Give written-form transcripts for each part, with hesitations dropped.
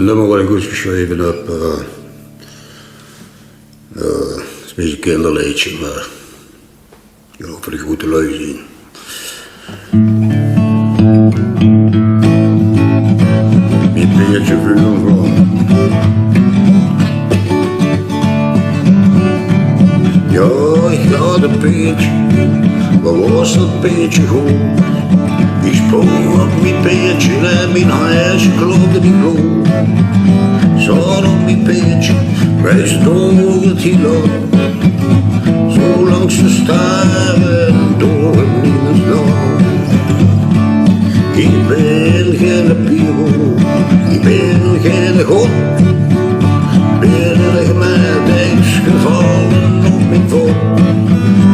nummer wat ik geschreven heb. Het is een beetje een kinderliedje, maar ik hoop dat ik goed te lui zien. Mijn peertje vuur vlam. Ja, ik had een peertje, waar was dat peertje goed? Ik sprong op mijn peertje en mijn huisje klopte niet bloed. Zat op mijn peertje, wij stonden het hier lang. Zo langs de staren door het Nieuwsdal. Ik ben geen piemel, ik ben geen god. Ben er met eens gevallen op mijn voet.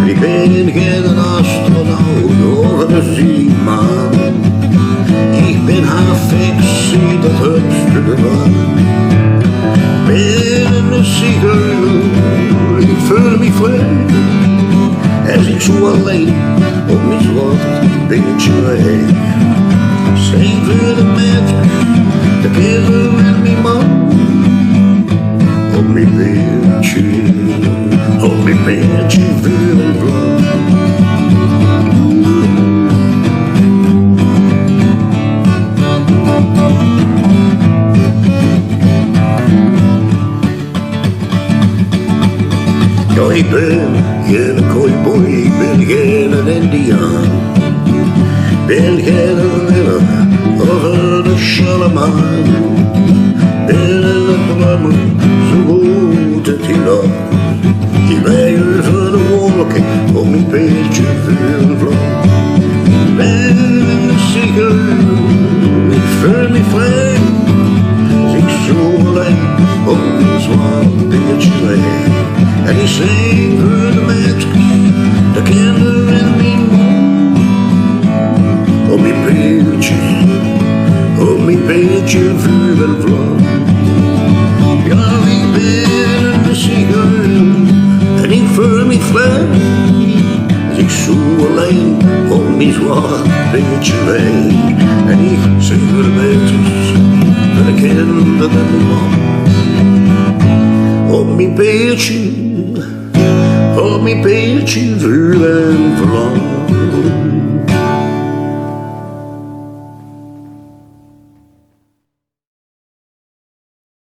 Ik ben geen astronaut of een zeeman. Ik ben havexie, dat hupste de waan. Ben een zigeuner, ik voel me vrij. Als ik zo alleen op mijn zwart beetje rijd. Zij willen met de kerel en mijn man. Op mijn beertje vuur en vlam. Ja, ik ben geen cowboy, ik ben geen Indiaan. Ben geen winnaar of een Charlemagne. Ben een drummer, zo goed het hier lang. Ik ben over de wolken op mijn peertje vuur en vlam. Ik ben een zigeuner, ik voel me vrij. Als ik zo alleen op mijn zwart peertje rijd. En ik zing voor de mensen, de kinderen en mijn man. Op mijn peertje vuur en vlam. Ja, ik ben een zigeuner en ik voel me vrij. Als ik zo alleen op mijn zwart peertje rijd. En ik zing voor de mensen, voor de kinderen en mijn man. Op mijn peertje vuur en vlam.